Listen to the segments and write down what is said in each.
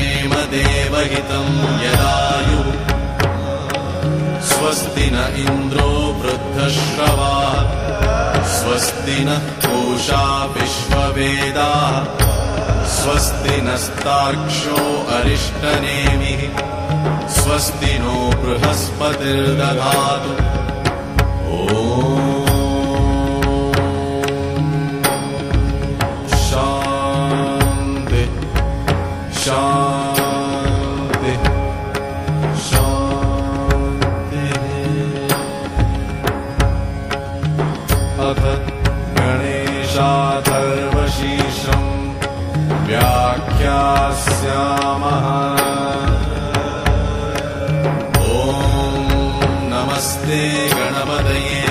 व्यशेमदेवहितं यदायुः स्वस्ति न इन्द्रो वृद्धश्रवाः स्वस्ति नः पूषा विश्ववेदाः स्वस्ति नस्तार्क्ष्यो अरिष्टनेमिः स्वस्ति नो बृहस्पतिर्दधातु शान्ति शान्ति शान्तिः। अथ गणेशाथर्वशीर्षम् व्याख्यास्यामः। नमस्ते गणपतये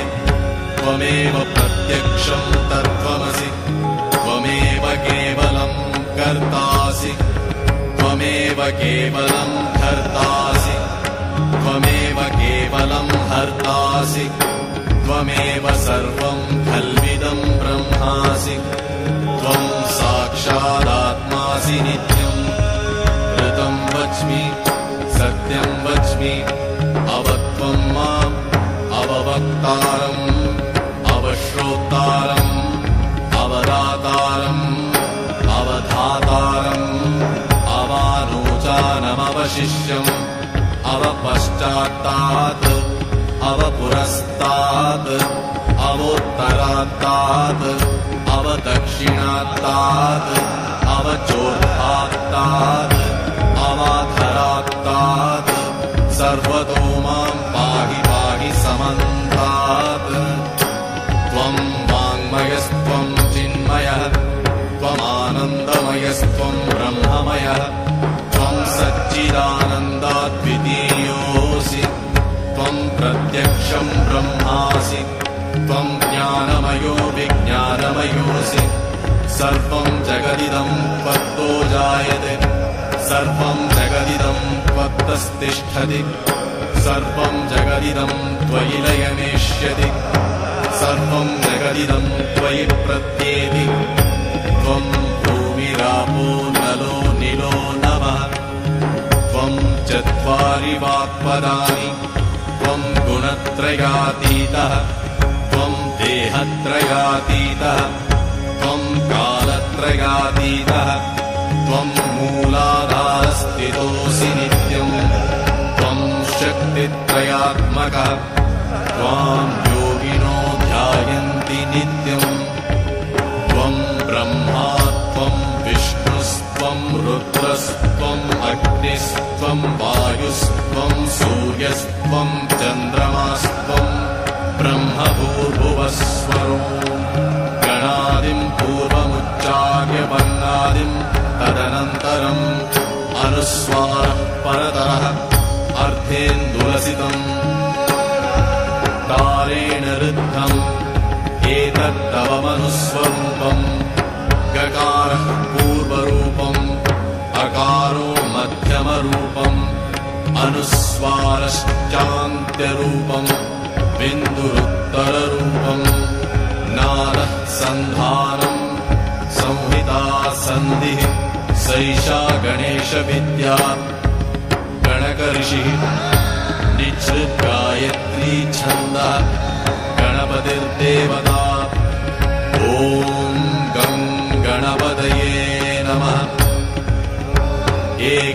त्वमेव प्रत्यक्षं तत्त्वमसि त्वमेव केवलं कर्तासि त्वमेव केवलं हर्तासि त्वमेव केवलं हर्तासि त्वमेव सर्वं खल्विदं ब्रह्मासि त्वं साक्षादात्मासि नित्यं ऋतं वच्मि सत्यं वच्मि अवत्वं माम् अववक्तारम् अवश्रोतारम् अवदातारम् अवधातारम् अवानोचानमवशिष्यम् अवपश्चात्तात् अवपुरस्तात् अवोत्तरात्तात् अवदक्षिणात्तात् अवचोर्धात्तात् अवाधरात्तात् सर्वतो मां पाहि पाहि समन्तात्। त्वं वाङ्मयस्त्वं चिन्मयः त्वमानन्दमयस्त्वं ब्रह्ममयः त्वं सच्चिदानन्दाद्वितीयोऽसि त्वं प्रत्यक्षं ब्रह्मासि त्वं ज्ञानमयो विज्ञानमयोऽसि सर्वं जगदिदं त्वत्तो जायते सर्वं जगदिदं त्वत्तस्तिष्ठति सर्वं जगदिदं त्वयि लयमेष्यति सर्वं जगदिदं त्वयि प्रत्येति त्वं भूमिरापो नलो निलो नभः त्वं चत्वारि वाक्पदानि त्वं गुणत्रयातीतः त्वं देहत्रयातीतः त्वं कालत्रयातीतः त्वं मूलाधारस्थितोऽसि नित्यं त्वं शक्तित्रयात्मकः त्वां योगिनो ध्यायन्ति नित्यं त्वं ब्रह्मा त्वं विष्णुस्त्वं रुद्रस्त्वम् अग्निस्त्वं वायुस्त्वं सूर्यस्त्वं चन्द्रमास्त्वं ब्रह्मभूर्भुवस्वरो गणादिं पूर्वमुच्चार्य वर्णादिं तदनन्तरम् अनुस्वारः परतरः अर्धेन्दुलसितम् तारेण ऋद्धम् एतत्तव मनुस्वरूपम् गकारः पूर्वरूपम् अकारो मध्यमरूपम् अनुस्वारश्चान्त्यरूपम् बिन्दुरुत्तररूपम् नादः सन्धानम् संहिता सन्धिः सैषा गणेशविद्या गणकऋषिः निच्छृद्गायत्री छन्दः गणपतिर्देवता। ॐ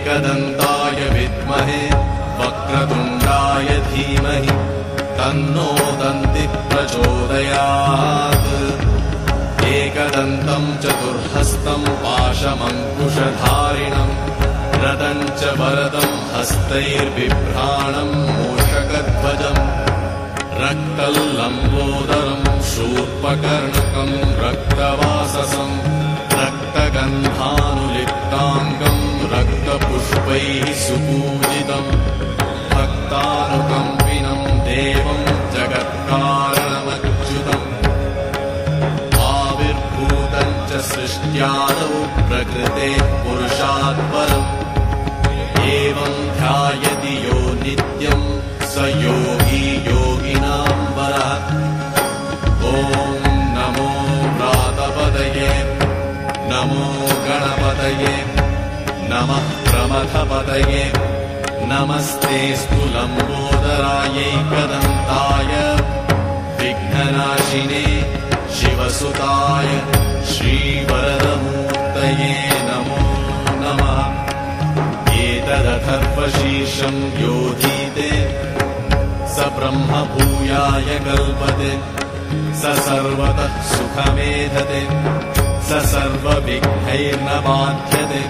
एकदन्ताय विद्महे वक्रतुण्डाय धीमहि तन्नो दन्तिः प्रचोदयात्। एकदन्तं चतुर्हस्तं पाशमङ्कुशधारिणं रदं च वरदं हस्तैर्बिभ्राणं मूषकध्वजम् रक्तल्लम्बोदरं शूर्पकर्णकं रक्तवाससं रक्तगन्धानुलिप्ताङ्गं रक्तपुष्पैः सुपूजितं भक्तानुकम्पिनं देवं जगत्कारणमच्युतम् आविर्भूतं च सृष्ट्यादौ प्रकृतेः पुरुषात् परम् एवं ध्यायति यो नित्यं स योगी योगिनां वरः। ॐ नमो व्रातपदये नमो गणपतये नमः प्रमथपतये नमस्तेऽस्तु लम्बोदरायैकदन्ताय विघ्ननाशिने शिवसुताय श्रीवरदमूर्तये नमो नमः। एतदथर्वशीर्षं योधीते स ब्रह्म भूयाय कल्पते स सर्वतः सुखमेधते स सर्वविघ्नैर्न बाध्यते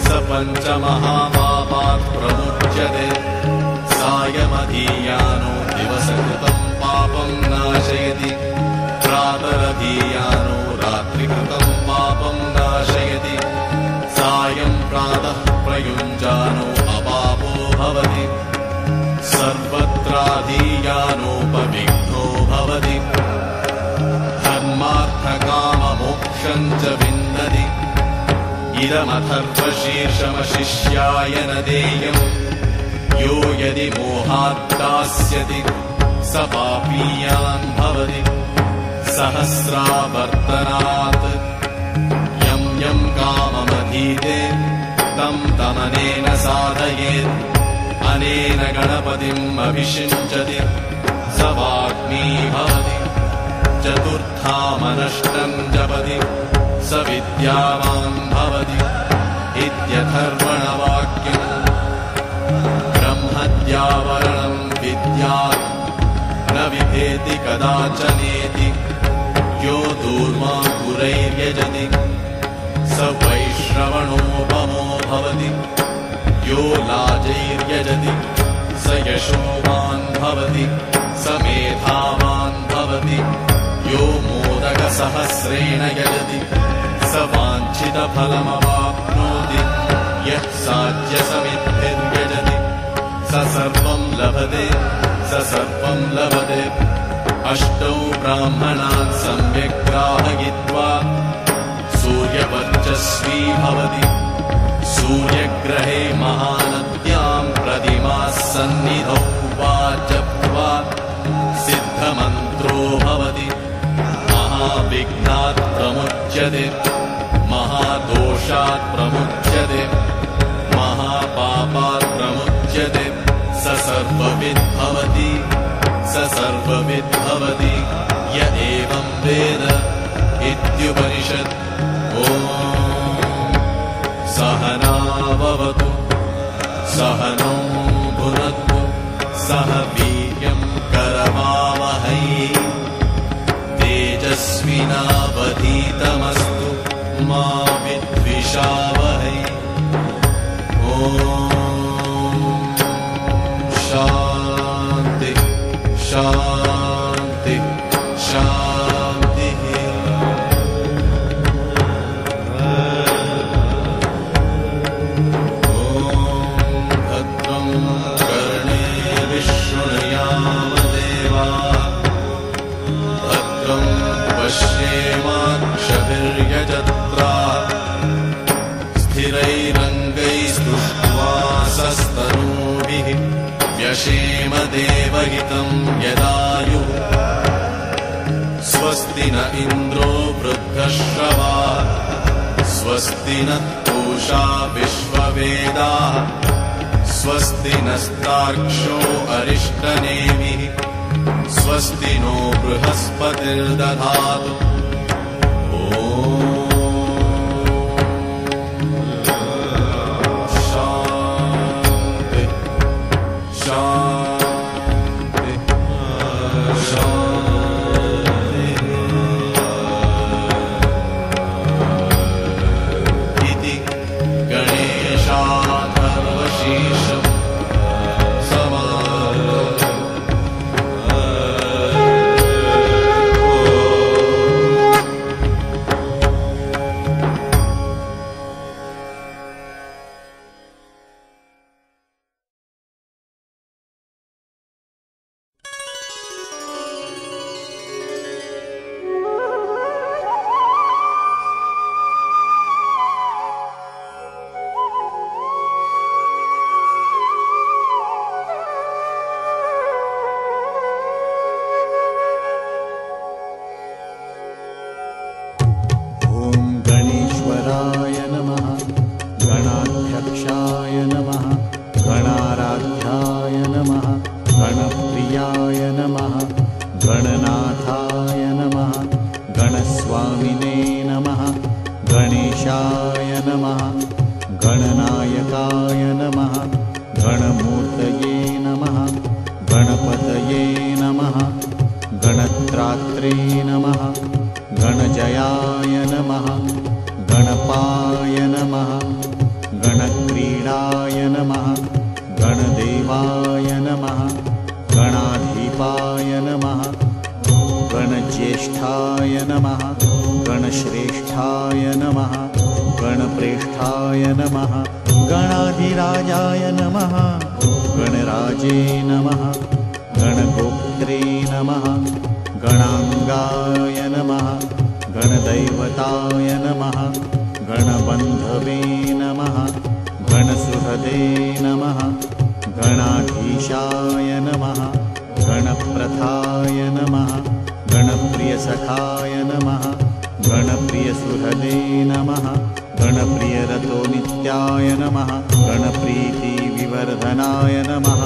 स पञ्चमहापापात् प्रमुच्यते सायमधीयानो दिवसकृतं पापं नाशयति प्रातरधीयानो रात्रिकृतं पापं नाशयति सायं प्रातः प्रयुञ्जानो अपापो भवति सर्वत्राधीयानोपविघ्नो भवति धर्मार्थकाममोक्षं च विन्दति इदमथर्वशीर्षमशिष्याय न देयम् यो यदि मोहाद्दास्यति स पापीयान् भवति सहस्रावर्तनात् यं यं काममधीते तं तमनेन साधयेत् अनेन गणपतिम् अभिषिञ्चति स वाग्मी भवति चतुर्थामनष्टं जपति स विद्यावान् भवति इत्यथर्वणवाक्यम् ब्रह्मद्यावरणं विद्यात् न विभेति कदाचनेति यो दूर्वाङ्कुरैर्यजति स वैश्रवणोपमो भवति यो लाजैर्यजति स यशोवान् भवति स मेधावान् भवति यो मोदकसहस्रेण यजति स वाञ्छितफलमवाप्नोति यः साध्यसमिद्भिर्यजति स सर्वं लभते स सर्वं लभते अष्टौ ब्राह्मणान् सम्यक् ग्राहयित्वा सूर्यवर्चस्वी भवति सूर्यग्रहे महानद्यां प्रतिमाः सन्निधौ वा जप्त्वा सिद्धमन्त्रो भवति महाविघ्नात् प्रमुच्यते महादोषात् प्रमुच्यते महापापात् प्रमुच्यते स सर्वविद् भवति स सर्वविद् भवति य एवं वेद इत्युपनिषत्। ॐ सहनाववतु सहनौ भुनक्तु सह वीर्यं करवावहै तेजस्विनावधीतमस्तु मा विद्विषावहै। ॐ शान्ति शान्ति शान्तिः। भद्रं कर्णेभिः शृणुयाम देवाः भद्रं पश्येमाक्षभिर्यजत्राः स्थिरैरङ्गैस्तुष्ट्वासस्तनूभिः व्यशेम देवहितं यदायुः स्वस्ति न इन्द्रो वृद्धश्रवाः स्वस्ति नः पूषा विश्ववेदाः स्वस्ति नस्तार्क्ष्यो अरिष्टनेमिः स्वस्ति नो बृहस्पतिर्दधातु। ॐ गणपतये नमः गणत्रात्रे नमः गणजयाय नमः गणपाय नमः गणक्रीडाय नमः गणदेवाय नमः गणाधिपाय नमः गणज्येष्ठाय नमः गणश्रेष्ठाय नमः गणप्रेष्ठाय नमः गणाधिराजाय नमः गणराजे नमः गणगोप्त्रे नमः गणांगाय नमः गणदैवताय नमः गणबन्धवे नमः गणसुहृदे नमः गणाधीशाय नमः गणप्रथाय नमः गणप्रियसखाय नमः गणप्रियसुहृदे नमः गणप्रियरतो नित्याय नमः गणप्रीतिविवर्धनाय नमः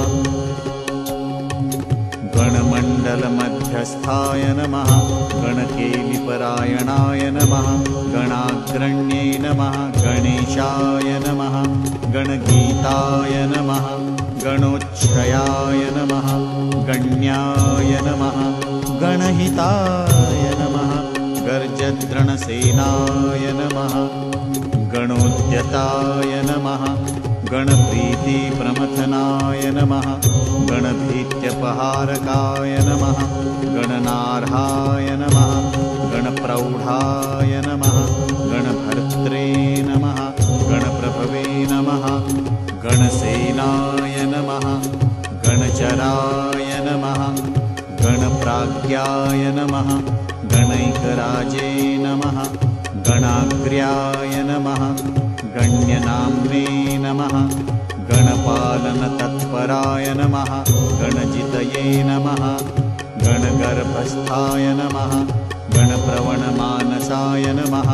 गणमण्डलमध्यस्थाय नमः गणकेलिपरायणाय नमः गणाग्रण्ये नमः गणेशाय नमः गणगीताय नमः गणोच्छ्रयाय नमः गण्याय नमः गणहिताय नमः गर्जद्रणसेनाय नमः गणोद्यताय नमः गणप्रीतिप्रमथनाय नमः गणभीत्यपहारकाय नमः गणनार्हाय नमः गणप्रौढाय नमः गणभर्त्रे नमः गणप्रभवे नमः गणसेनाय नमः गणचराय नमः गणप्राज्ञाय नमः गणैकराजे नमः गणाग्र्याय नमः गण्यनाम्ने नमः गणपालनतत्पराय नमः गणजितये नमः गणगर्भस्थाय नमः गणप्रवणमानसाय नमः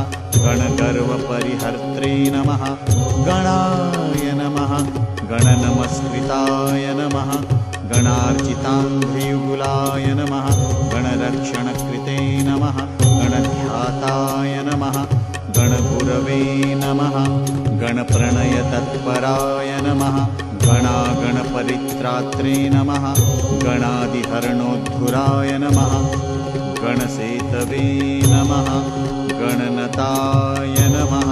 गणगर्वपरिहर्त्रे नमः गणाय नमः गणनमस्कृताय नमः गणार्चिताङ्घ्रियुगुलाय नमः गणरक्षणकृते नमः गणध्याताय नमः गणगुरवे नमः गणप्रणयतत्पराय नमः गणागणपरित्रात्रे नमः गणादिहरणोद्धुराय नमः गणसेतवे नमः गणनताय नमः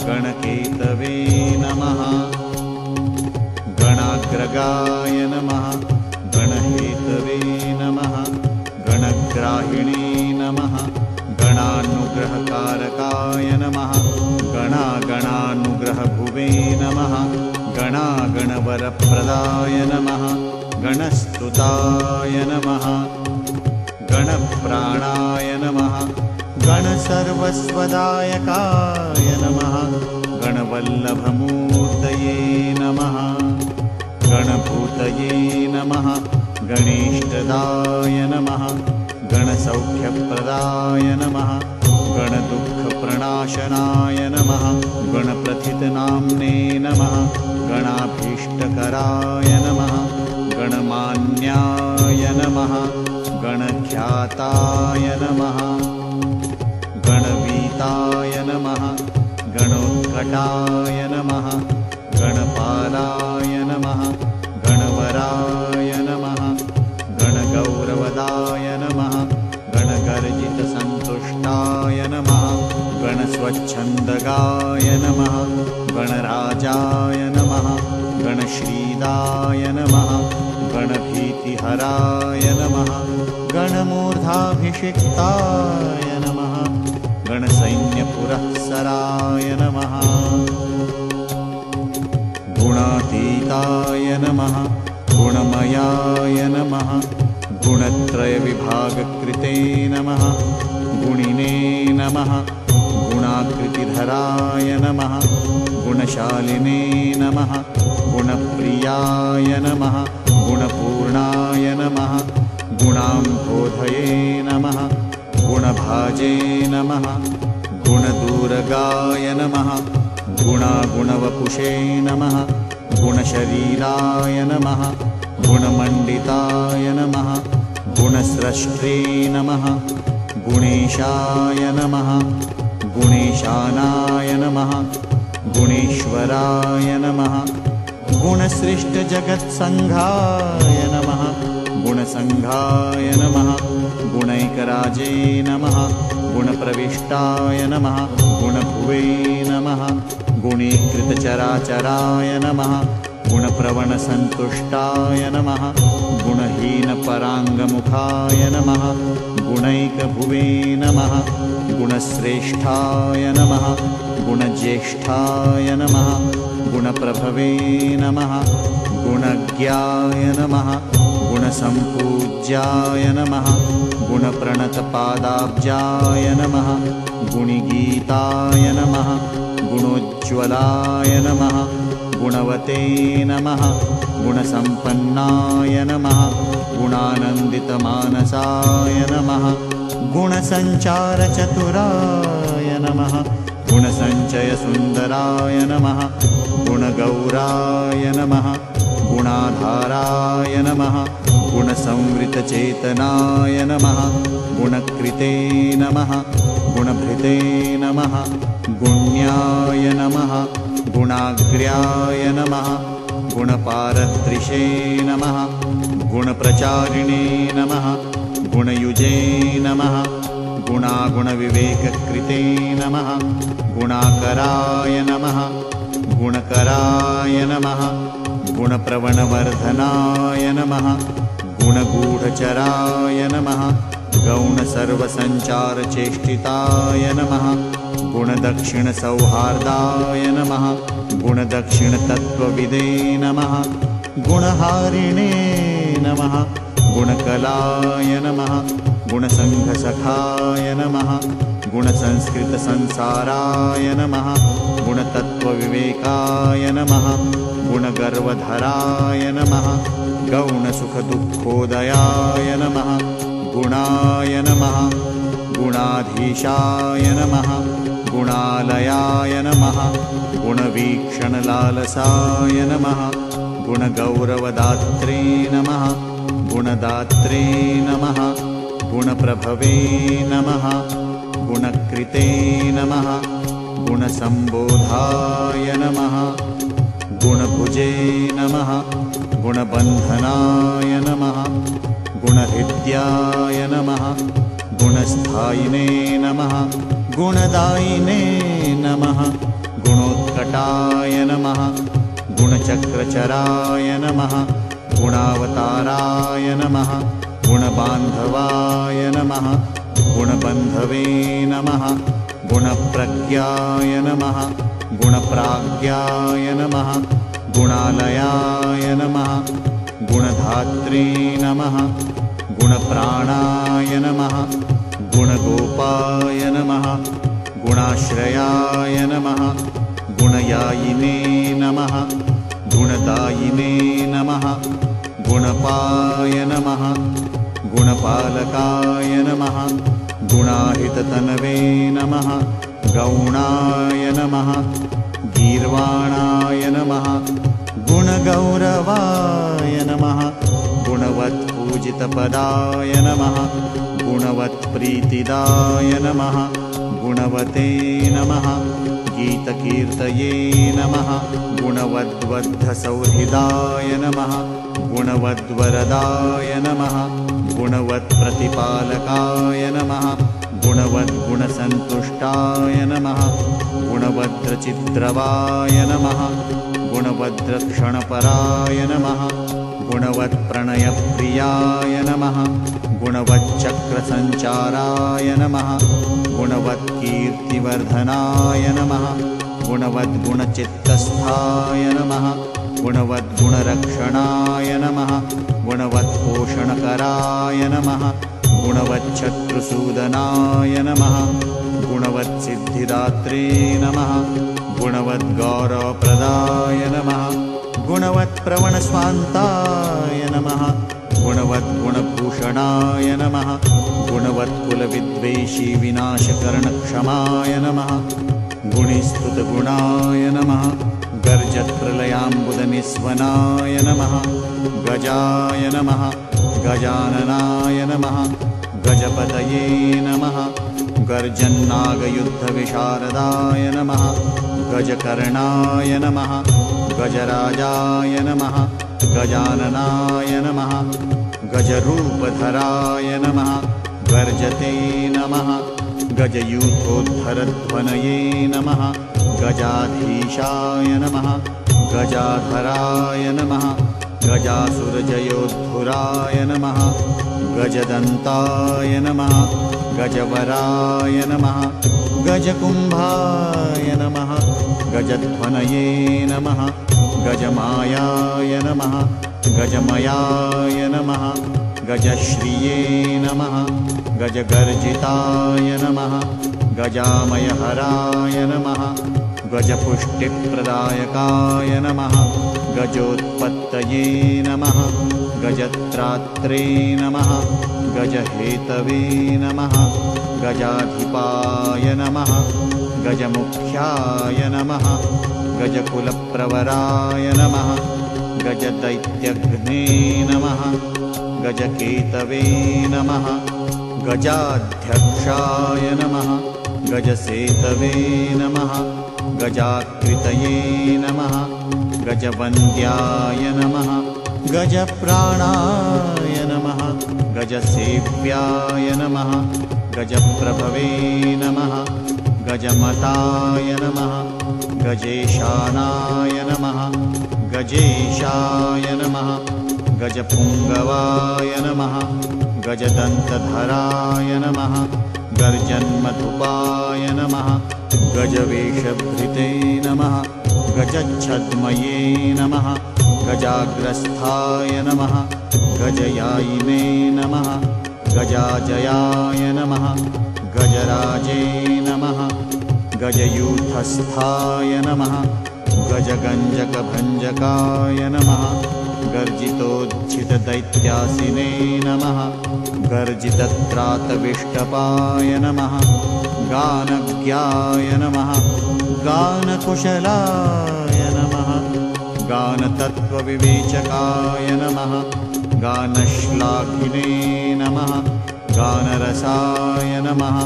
गणकेतवे नमः गणाग्रगाय नमः गणहेतवे नमः गणग्राहिणे नमः गणानुग्रहकारकाय नमः गणागणानुग्रहभुवे नमः गणागणवरप्रदाय नमः गणस्तुताय नमः गणप्राणाय नमः गणसर्वस्वदायकाय नमः गणवल्लभमूर्तये नमः गणभूतये नमः गणेष्टदाय नमः गणसौख्यप्रदाय नमः गणदुःखप्रणाशनाय नमः गणप्रथितनाम्ने नमः गणाभीष्टकराय नमः गणमान्याय नमः गणख्याताय नमः गणवीताय नमः गणोत्कटाय नमः गणपालाय नमः गणवराय नमः गणगौरवदाय नमः गणगर्जितसन्तुष्टाय नमः गणस्वच्छन्दगाय नमः गणराजाय नमः गणश्रीदाय नमः गणभीतिहराय नमः गणमूर्धाभिषिक्ताय नमः गणसैन्यपुरःसराय नमः गुणातीताय नमः गुणमयाय नमः गुणत्रयविभागकृते नमः गुणिने नमः गुणाकृतिधराय नमः गुणशालिने नमः गुणप्रियाय नमः गुणपूर्णाय नमः गुणाम्भोधये नमः गुणभाजे नमः गुणदूरगाय नमः गुणागुणवपुषे नमः गुणशरीराय नमः गुणमण्डिताय नमः गुणस्रष्ट्रे नमः गुणेशाय नमः गुणेशानाय नमः गुणेश्वराय नमः गुणसृष्टजगत्सङ्घाय नमः गुणसङ्घाय नमः गुणैकराजे नमः गुणप्रविष्टाय नमः गुणभुवे नमः गुणीकृतचराचराय नमः गुणप्रवणसन्तुष्टाय नमः गुणहीनपराङ्गमुखाय नमः गुणैकभुवे नमः गुणश्रेष्ठाय नमः गुणज्येष्ठाय नमः गुणप्रभवे नमः गुणज्ञाय नमः गुणसम्पूज्याय नमः गुणप्रणतपादाब्जाय नमः गुणिगीताय नमः गुणोज्ज्वलाय नमः गुणवते नमः गुणसम्पन्नाय नमः गुणानन्दितमानसाय नमः गुणसञ्चारचतुराय नमः गुणसञ्चयसुन्दराय नमः गुणगौराय नमः गुणाधाराय नमः गुणसंवृतचेतनाय नमः गुणकृते नमः गुणभृते नमः गुण्याय नमः गुणाग्र्याय नमः गुणपारदृशे नमः गुणप्रचारिणे नमः गुणयुजे नमः गुणागुणविवेककृते नमः गुणाकराय नमः गुणकराय नमः गुणप्रवणवर्धनाय नमः गुणगूढचराय नमः गौणसर्वसञ्चारचेष्टिताय नमः गुणदक्षिणसौहार्दाय नमः गुणदक्षिणतत्त्वविदे नमः गुणहारिणे नमः गुणकलाय नमः गुणसङ्घसखाय नमः गुणसंस्कृतसंसाराय नमः गुणतत्त्वविवेकाय नमः गुणगर्वधराय नमः गौणसुखदुःखोदयाय नमः गुणाय नमः गुणाधीशाय नमः गुणालयाय नमः गुणवीक्षणलालसाय नमः गुणगौरवदात्रे नमः गुणदात्रे नमः गुणप्रभवे नमः गुणकृते नमः गुणसम्बोधाय नमः गुणभुजे नमः गुणबन्धनाय नमः गुणहृद्याय नमः गुणस्थायिने नमः गुणदायिने नमः गुणोत्कटाय नमः गुणचक्रचराय नमः गुणावताराय नमः गुणबान्धवाय नमः गुणबन्धवे नमः गुणप्रज्ञाय नमः गुणप्राज्ञाय नमः गुणालयाय नमः गुणधात्रे नमः गुणप्राणाय नमः गुणगोपाय नमः गुणाश्रयाय नमः गुणयायिने नमः गुणदायिने नमः गुणपाय नमः गुणपालकाय नमः गुणाहिततनवे नमः गौणाय नमः गीर्वाणाय नमः गुणगौरवाय नमः गुणवत्पूजितपदाय नमः गुणवत्प्रीतिदाय नमः गुणवते नमः गीतकीर्तये नमः गुणवद्वद्धसौहृदाय नमः गुणवद्वरदाय नमः गुणवत्प्रतिपालकाय नमः गुणवद्गुणसन्तुष्टाय नमः गुणवद्रचिद्रवाय नमः गुणवद्रक्षणपराय नमः गुणवत्प्रणयप्रियाय नमः गुणवच्चक्रसञ्चाराय नमः गुणवत्कीर्तिवर्धनाय नमः गुणवद्गुणचित्तस्थाय नमः गुणवद्गुणरक्षणाय नमः गुणवत्पोषणकराय नमः गुणवच्छत्रुसूदनाय नमः गुणवत्सिद्धिदात्रे नमः गुणवद्गौरवप्रदाय नमः गुणवत्प्रवणस्वान्ताय नमः गुणवद्गुणभूषणाय नमः गुणवत्कुलविद्वेषी विनाशकरणक्षमाय नमः गुणिस्तुतगुणाय नमः गर्जत्प्रलयाम्बुदनिस्वनाय नमः गजाय नमः गजाननाय नमः गजपतये नमः गर्जन्नागयुद्धविशारदाय नमः गजकर्णाय नमः गजराजाय नमः गजाननाय नमः गजरूपधराय नमः गर्जते नमः गजयूथोद्धरध्वनये नमः गजाधीशाय नमः गजाधराय नमः गजासुरजयोद्धुराय नमः गजदन्ताय नमः गजवराय नमः गजकुम्भाय नमः गजध्वनये नमः गजमायाय नमः गजमयाय नमः गजश्रिये नमः गजगर्जिताय नमः गजामयहराय नमः गजपुष्टिप्रदायकाय नमः गजोत्पत्तये नमः गजत्रात्रे नमः गजहेतवे नमः गजाधिपाय नमः गजमुख्याय नमः गजकुलप्रवराय नमः गजदैत्यघ्ने नमः गजकेतवे नमः गजाध्यक्षाय नमः गजसेतवे नमः गजाकृतये नमः गजवन्द्याय नमः गजप्राणाय नमः गजसेव्याय नमः गजप्रभवे नमः गजमताय नमः गजेशानाय नमः गजेशाय नमः गजपुङ्गवाय नमः गजदन्तधराय नमः गर्जन्मधुपाय नमः गजवेषभृते नमः गजच्छद्मये नमः गजाग्रस्थाय नमः गजयायिने नमः गजाजयाय नमः गजराजे नमः गजयूथस्थाय नमः गजगञ्जकभञ्जकाय नमः गर्जितोज्झितदैत्यासिने नमः गर्जितत्रातविष्टपाय नमः गानज्ञाय नमः गानकुशलाय नमः गानतत्त्वविवेचकाय नमः गानश्लाघिने नमः गानरसाय नमः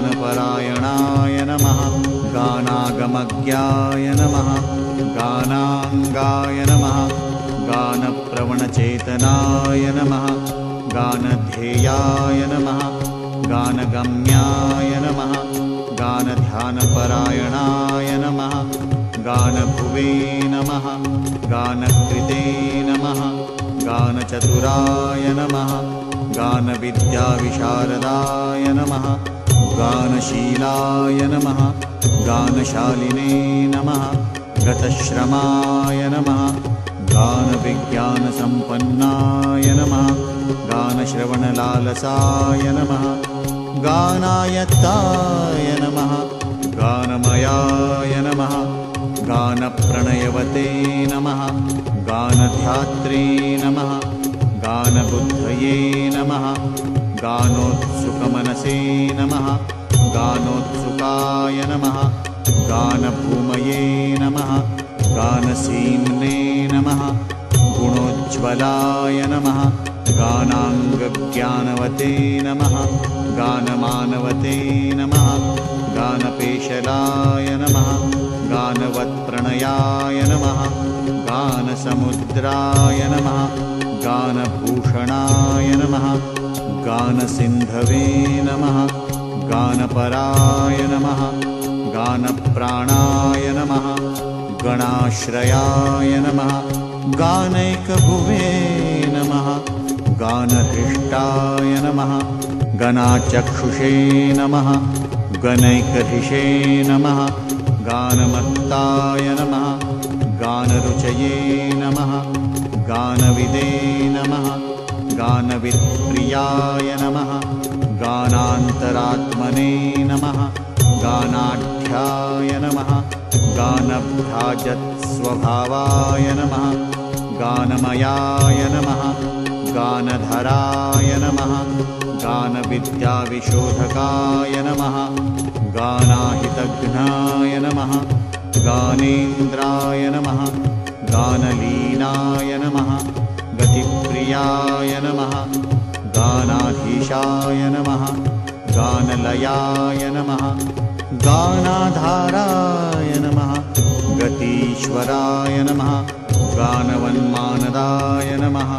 गानज्ञानपरायणाय नमः गानागमज्ञाय नमः गानाङ्गाय नमः गानप्रवणचेतनाय नमः गानध्येयाय नमः गानगम्याय नमः गानध्यानपरायणाय नमः गानभुवे नमः गानकृते नमः गानचतुराय नमः गानविद्याविशारदाय नमः गानशीलाय नमः गानशालिने नमः गतश्रमाय नमः गानविज्ञानसम्पन्नाय नमः गानश्रवणलालसाय नमः गानायत्ताय नमः गानमयाय नमः गानप्रणयवते नमः गानध्यात्रे नमः गानबुद्धये नमः गानोत्सुकमनसे नमः गानोत्सुकाय नमः गानभूमये नमः गानसीम्ने नमः गुणोज्ज्वलाय नमः गानाङ्गज्ञानवते नमः गानमानवते नमः गानपेशलाय नमः गानवत्प्रणयाय नमः गानसमुद्राय नमः गानभूषणाय नमः गानसिन्धवे नमः गानपराय नमः गानप्राणाय नमः गणाश्रयाय नमः गानैकभुवे नमः गानहृष्टाय नमः गणाचक्षुषे नमः गणैकधिषे नमः गानमत्ताय नमः गानरुचये नमः गानविदे नमः गानवित्प्रियाय नमः गानान्तरात्मने नमः गानाढ्याय नमः गानभ्राजत्स्वभावाय नमः गानमयाय नमः गानधराय नमः गानविद्याविशोधकाय नमः गानाहितघ्नाय नमः गानेन्द्राय नमः गानलीनाय नमः गतिप्रियाय नमः गानाधीशाय नमः गानलयाय नमः गानाधाराय नमः गतीश्वराय नमः गानवन्मानदाय नमः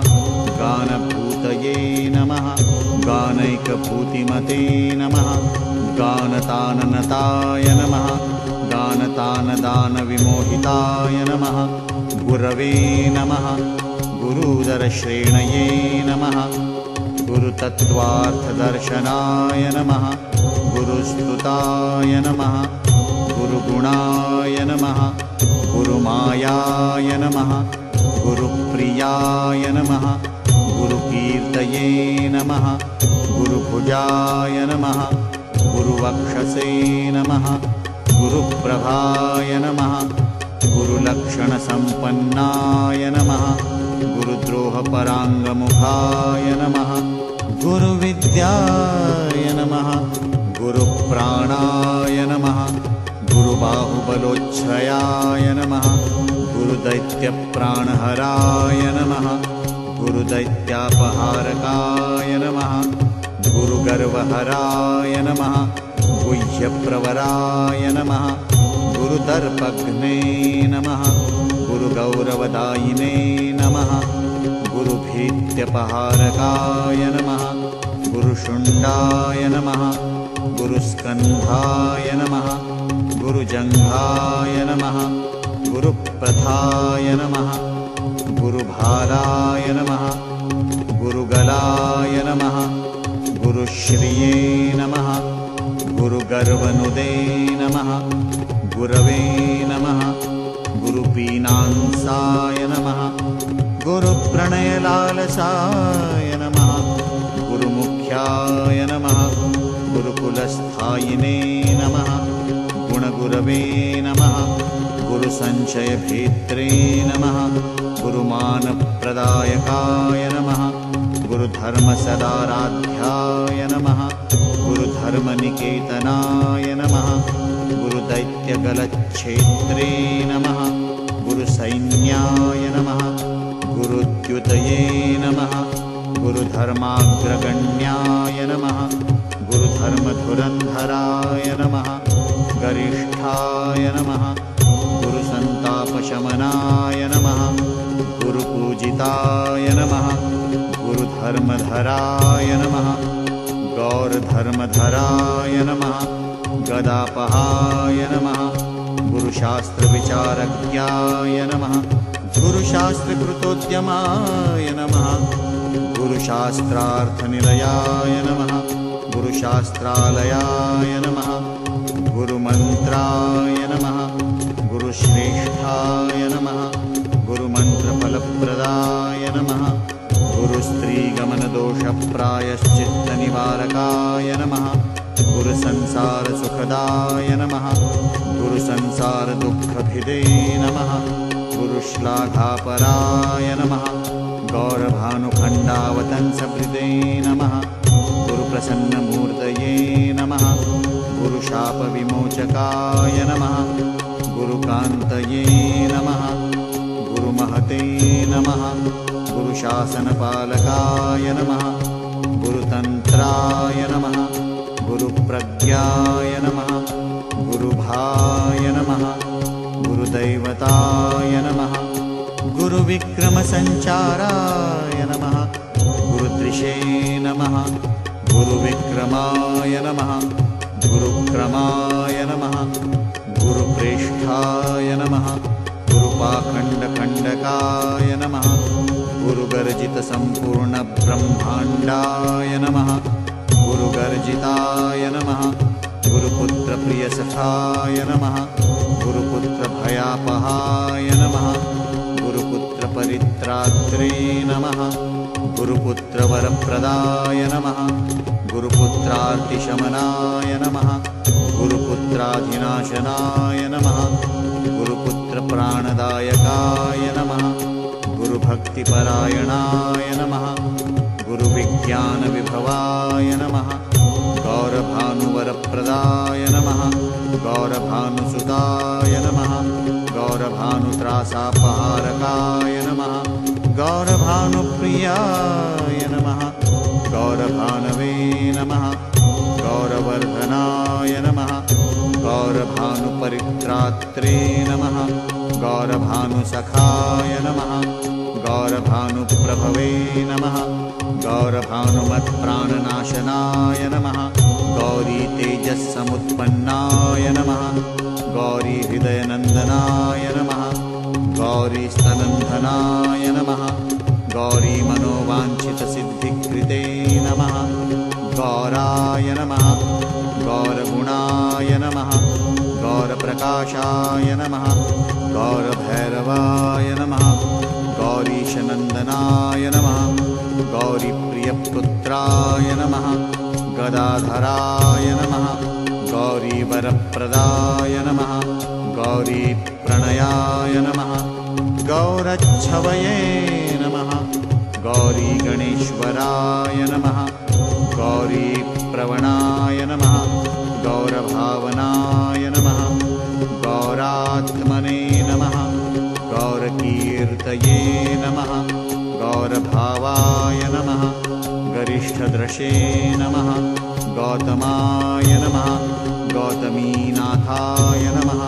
गानभूतये नमः गानैकभूतिमते नमः गानताननताय नमः गानतानदानविमोहिताय नमः गुरवे नमः गुरुदरश्रेणये नमः गुरुतत्त्वार्थदर्शनाय नमः गुरुस्तुताय नमः गुरुगुणाय नमः गुरुमायाय नमः गुरुप्रियाय नमः गुरुकीर्तये नमः गुरुभुजाय नमः गुरुवक्षसे नमः गुरुप्रभाय नमः गुरुलक्षणसम्पन्नाय नमः गुरुद्रोहपराङ्गमुखाय नमः गुरुविद्याय नमः गुरुप्राणाय नमः गुरुबाहुबलोच्छयाय नमः गुरुदैत्यप्राणहराय नमः गुरुदैत्यापहारकाय नमः गुरुगर्वहराय नमः गुह्यप्रवराय नमः गुरुदर्पघ्ने नमः गुरुगौरवदायिने नमः गुरुभीत्यपहारकाय नमः गुरुशुण्डाय नमः गुरुस्कन्धाय नमः गुरुजङ्घाय नमः गुरुप्रथाय नमः गुरुभाराय नमः गुरुगलाय नमः गुरुश्रिये नमः गुरुगर्वनुदे नमः गुरवे नमः गुरुपीनांसाय नमः गुरुप्रणयलालसाय नमः गुरुमुख्याय नमः गुरुकुलस्थायिने नमः गुणगुरवे नमः गुरुसञ्चयभेत्रे नमः गुरुमानप्रदायकाय नमः गुरुधर्मसदाराध्याय नमः गुरुधर्मनिकेतनाय नमः गुरुदैत्यगलच्छेत्रे नमः गुरुसैन्याय नमः गुरुद्युतये नमः गुरुधर्माग्रगण्याय नमः गुरुधर्मधुरन्धराय नमः गरिष्ठाय नमः गुरुसन्तापशमनाय नमः गुरुपूजिताय नमः गुरुधर्मधराय नमः गौरधर्मधराय नमः गदापहाय नमः गुरुशास्त्रविचारज्ञाय नमः गुरुशास्त्रकृतोद्यमाय नमः गुरुशास्त्रार्थनिलयाय नमः गुरुशास्त्रालयाय नमः गुरुमन्त्राय नमः गुरुश्रेष्ठाय नमः गुरुमन्त्रफलप्रदाय नमः गुरुस्त्रीगमनदोषप्रायश्चित्तनिवारकाय नमः गुरुसंसारसुखदाय नमः गुरुसंसारदुःखभिदे नमः गुरुश्लाघापराय नमः गौरभानुखण्डावतंसभृदे नमः गुरुप्रसन्नमूर्तये नमः गुरुशापविमोचकाय नमः गुरुकान्तये नमः गुरुमहते नमः गुरुशासनपालकाय नमः गुरुतन्त्राय नमः गुरुप्रज्ञाय नमः गुरुभाय नमः गुरुदैवताय नमः गुरुविक्रमसञ्चाराय नमः गुरुदृशे नमः गुरुविक्रमाय नमः गुरुक्रमाय नमः गुरुप्रेष्ठाय नमः गुरुपाखण्डखण्डकाय नमः गुरुगर्जितसम्पूर्णब्रह्माण्डाय नमः गुरुगर्जिताय नमः गुरुपुत्रप्रियसखाय नमः गुरुपुत्रभयापहाय नमः गुरुपुत्रपरित्रात्रे नमः गुरुपुत्रवरप्रदाय नमः गुरुपुत्रार्तिशमनाय नमः गुरुपुत्राधिनाशनाय नमः गुरुपुत्रप्राणदायकाय नमः गुरुभक्तिपरायणाय नमः गुरुविज्ञानविभवाय नमः गौरभानुवरप्रदाय नमः गौरभानुसुताय नमः गौरभानुत्रासापहारकाय नमः गौरभानुप्रियाय नमः गौरभानवे नमः गौरवर्धनाय नमः गौरभानुपरित्रात्रे नमः गौरभानुसखाय नमः गौरभानुप्रभवे नमः गौरभानुमत्प्राणनाशनाय नमः गौरी तेजस्समुत्पन्नाय नमः गौरी हृदयनन्दनाय नमः गौरी स्तनन्धनाय नमः गौरी मनोवाञ्छितसिद्धिकृते नमः गौराय नमः गौरगुणाय नमः गौरप्रकाशाय नमः गौरभैरवाय नमः गौरीशनन्दनाय नमः गौरीप्रियपुत्राय नमः गदाधराय नमः गौरीवरप्रदाय नमः गौरीप्रणयाय नमः गौरच्छवये नमः गौरीगणेश्वराय नमः गौरीप्रवणाय नमः गौरभावनाय नमः गौरात्मने नमः गौरकीर्तये नमः गौरभावाय नमः गरिष्ठदृशे नमः गौतमाय नमः गौतमीनाथाय नमः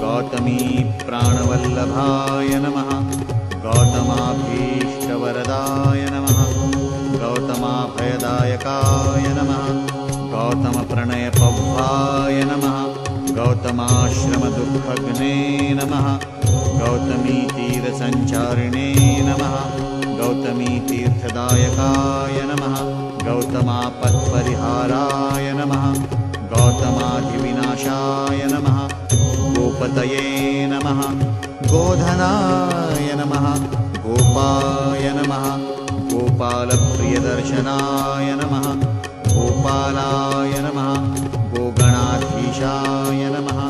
गौतमीप्राणवल्लभाय नमः गौतमाभीष्टवरदाय नमः गौतमाभयदायकाय नमः गौतमप्रणयपौवाय नमः गौतमाश्रमदुःखग्ने नमः गौतमीतीरसञ्चारिणे नमः गौतमीतीर्थदायकाय नमः गौतमापत्परिहाराय नमः गौतमाधिविनाशाय नमः गोपतये नमः गोधनाय नमः गोपाय नमः गोपालप्रियदर्शनाय नमः गोपालाय नमः गोगणाधीशाय नमः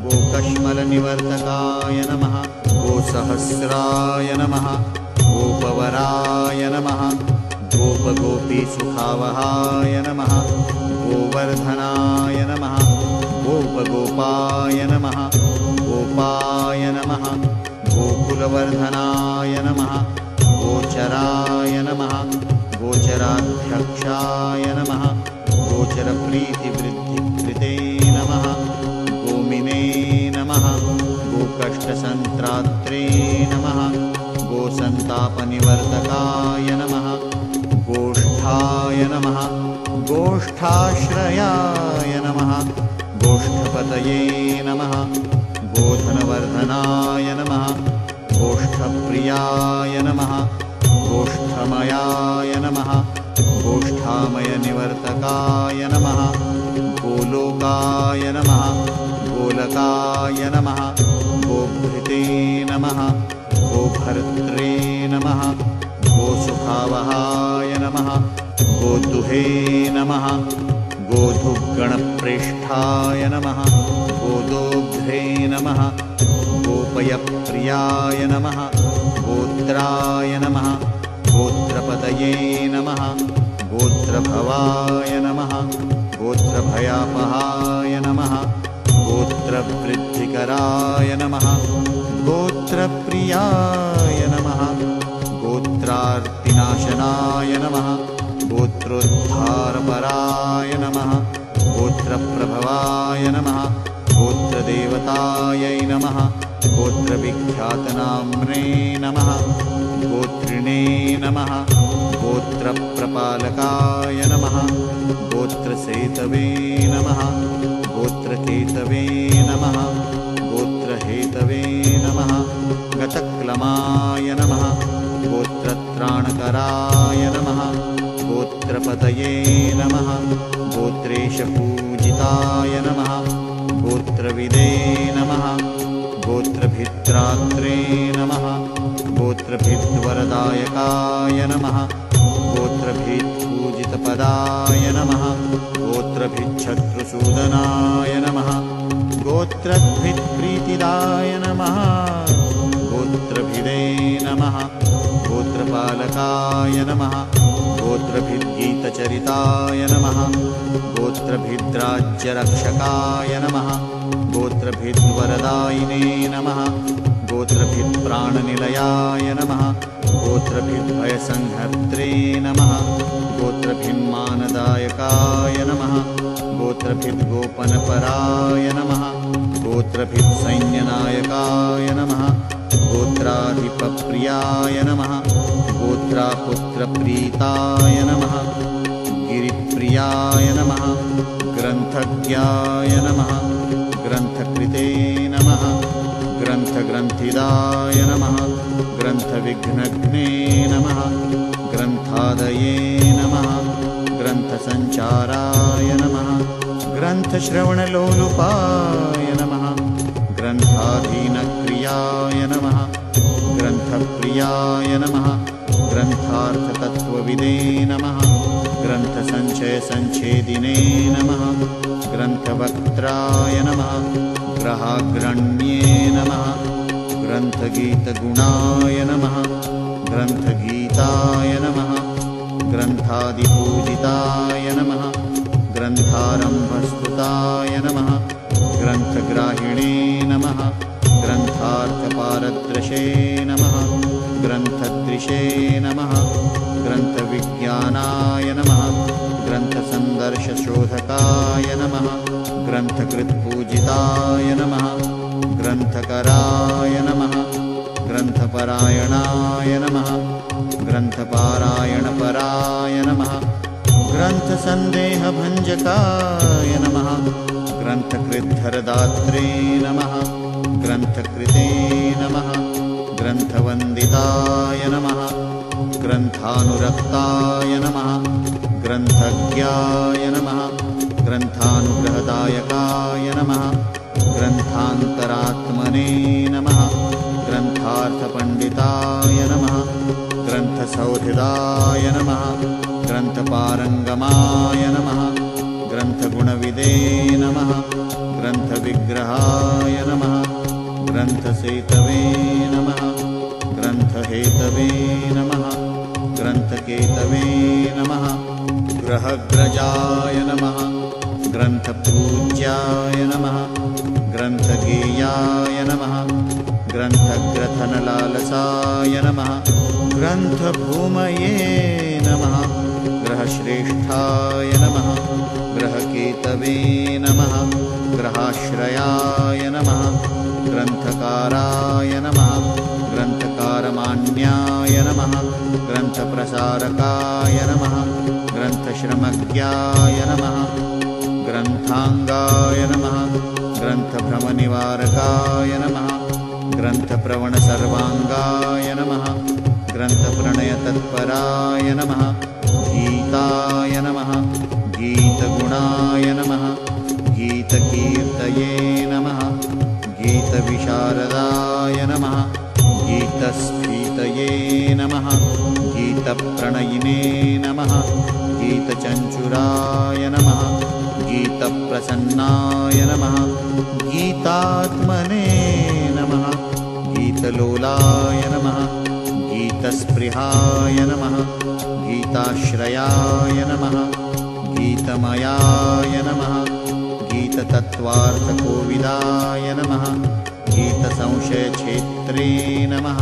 गोकश्मलनिवर्तकाय नमः गोसहस्राय नमः गोपवराय नमः गोपगोपीसुखावहाय नमः गोवर्धनाय नमः गोपगोपाय नमः गोपाय नमः गोकुलवर्धनाय नमः गोचराय नमः गोचराध्यक्षाय नमः गोचरप्रीतिवृद्धिकृते नमः गोमिने नमः गोकष्टसन्त्रात्रे नमः गोसन्तापनिवर्तकाय नमः गोष्ठाय नमः गोष्ठाश्रयाय नमः गोष्ठपतये नमः गोधनवर्धनाय नमः गोष्ठप्रियाय नमः गोष्ठमयाय नमः गोष्ठामयनिवर्तकाय नमः गोलोकाय नमः गोलकाय नमः गोभृते नमः गोभर्त्रे नमः गोसुखावहाय नमः गोदुहे नमः गोधुगणप्रेष्ठाय नमः गोदोग्ध्रे नमः गोपयप्रियाय नमः गोत्राय नमः गोत्रपतये नमः गोत्रभवाय नमः गोत्रभयापहाय नमः गोत्रवृद्धिकराय नमः गोत्रप्रियाय नमः गोत्रार्तिनाशनाय नमः गोत्रोद्धारपराय नमः गोत्रप्रभवाय नमः गोत्रदेवतायै नमः गोत्रविख्यातनाम्ने नमः गोत्रिणे नमः गोत्रप्रपालकाय नमः गोत्रसेतवे नमः गोत्रकेतवे नमः गोत्रहेतवे नमः गतक्लमाय नमः गोत्रत्राणकराय नमः गोत्रपतये नमः गोत्रेशपूजिताय नमः गोत्रविदे नमः गोत्रभित्रात्रे नमः गोत्रभिद्वरदायकाय नमः गोत्रभित्पूजितपदाय नमः गोत्रभिच्छत्रुसूदनाय नमः गोत्रभित्प्रीतिदाय नमः गोत्रभिदे नमः गोत्रपालकाय नमः गोत्रभिद्गीतचरिताय नमः गोत्रभिद्राज्यरक्षकाय नमः गोत्रभिद्वरदायिने नमः गोत्रभित्प्राणनिलयाय नमः गोत्रभिद्भयसंहर्त्रे नमः गोत्रभिन्मानदायकाय नमः गोत्रभिद्गोपनपराय नमः गोत्रभित्सैन्यनायकाय नमः गोत्राधिपप्रियाय नमः गोत्रापुत्रप्रीताय नमः गिरिप्रियाय नमः ग्रन्थज्ञाय नमः ग्रन्थकृते नमः ग्रन्थग्रन्थिदाय नमः ग्रन्थविघ्नघ्ने नमः ग्रन्थादये नमः ग्रन्थसञ्चाराय नमः ग्रन्थश्रवणलोलुपाय नमः ग्रन्थाधीनक्रियाय नमः ग्रन्थप्रियाय नमः ग्रन्थार्थतत्त्वविदे नमः ग्रन्थसञ्चयसञ्छेदिने नमः ग्रन्थवक्त्राय नमः ग्रहाग्रण्ये नमः ग्रन्थगीतगुणाय नमः ग्रन्थगीताय नमः ग्रन्थादिपूजिताय नमः ग्रन्थारम्भस्तुताय नमः ग्रन्थग्राहिणे नमः ग्रन्थार्थपारदृशे नमः ग्रन्थदृशे नमः ग्रन्थविज्ञानाय नमः ग्रन्थसन्दर्शशोधकाय नमः ग्रन्थकृत्पूजिताय नमः ग्रन्थकराय नमः ग्रन्थपरायणाय नमः ग्रन्थपारायणपराय नमः ग्रन्थसन्देहभञ्जकाय नमः ग्रन्थकृद्धरदात्रे नमः ग्रन्थकृते नमः ग्रन्थवन्दिताय नमः ग्रन्थानुरक्ताय नमः ग्रन्थज्ञाय नमः ग्रन्थानुग्रहदायकाय नमः ग्रन्थान्तरात्मने नमः ग्रन्थार्थपण्डिताय नमः ग्रन्थसौहृदाय नमः ग्रन्थपारङ्गमाय नमः ग्रन्थगुणविदे नमः ग्रन्थविग्रहाय नमः ग्रन्थसेतवे नमः ग्रन्थहेतवे नमः ग्रन्थकेतवे नमः ग्रहग्रजाय नमः ग्रन्थपूज्याय नमः ग्रन्थगेयाय नमः ग्रन्थग्रथनलालसाय नमः ग्रन्थभूमये नमः ग्रहश्रेष्ठाय नमः ग्रहकेतवे नमः ग्रहाश्रयाय नमः ग्रन्थकाराय नमः ग्रन्थकारमान्याय नमः ग्रन्थप्रसारकाय नमः ग्रन्थश्रमज्ञाय नमः ग्रन्थाङ्गाय नमः ग्रन्थभ्रमनिवारकाय नमः ग्रन्थप्रवणसर्वाङ्गाय नमः ग्रन्थप्रणयतत्पराय नमः गीताय नमः गीतगुणाय नमः गीतकीर्तये नमः गीतविशारदाय नमः गीतस्फीतये नमः गीतप्रणयिने नमः गीतचञ्चुराय नमः गीतप्रसन्नाय नमः गीतात्मने नमः गीतलोलाय नमः गीतस्पृहाय नमः गीताश्रयाय नमः गीतमयाय नमः गीततत्त्वार्थकोविदाय नमः गीतसंशयक्षेत्रे नमः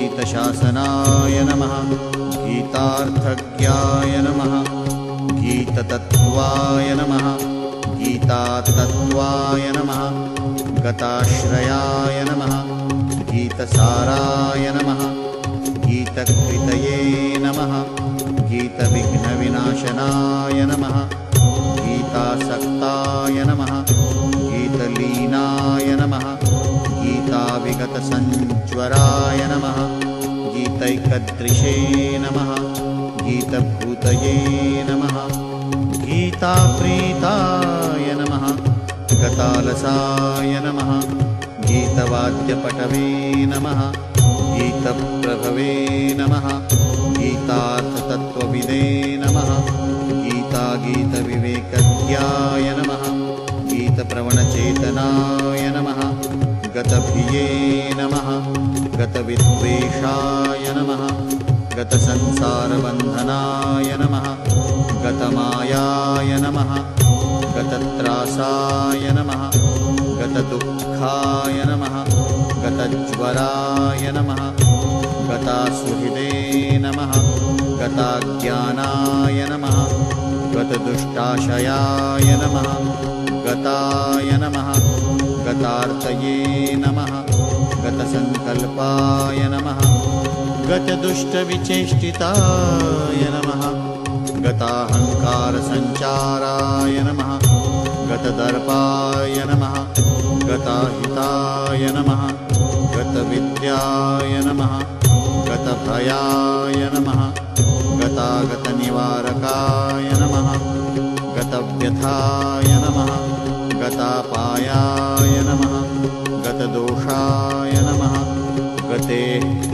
गीतसङ्गीतशासनाय नमः गीतार्थज्ञाय नमः गीततत्त्वाय नमः गीतातत्त्वाय नमः गताश्रयाय नमः गीतसाराय नमः गीतकृतये नमः गीतविघ्नविनाशनाय नमः गीतासक्ताय नमः गीतलीनाय नमः गीताविगतसञ्ज्वराय नमः गीतैकदृशे नमः गीतभूतये नमः गीताप्रीताय नमः गतालसाय नमः गीतवाद्यपटवे नमः गीतप्रभवे नमः गीतार्थतत्त्वविदे नमः गीतागीतविवेकज्ञाय नमः गीतप्रवणचेतनाय नमः गतभिये नमः गतविद्वेषाय नमः गतसंसारबन्धनाय नमः गतमायाय नमः गतत्रासाय नमः गतदुःखाय नमः गतज्वराय नमः गतासुहृदे नमः गताज्ञानाय नमः गतदुष्टाशयाय नमः गताय नमः गतार्तये नमः गतसङ्कल्पाय नमः गतदुष्टविचेष्टिताय नमः गताहङ्कारसञ्चाराय नमः गतदर्पाय नमः गताहिताय नमः गतविद्याय नमः गतभयाय नमः गतागतनिवारकाय नमः गतव्यथाय नमः गतापायाय नमः गतदोषाय नमः गते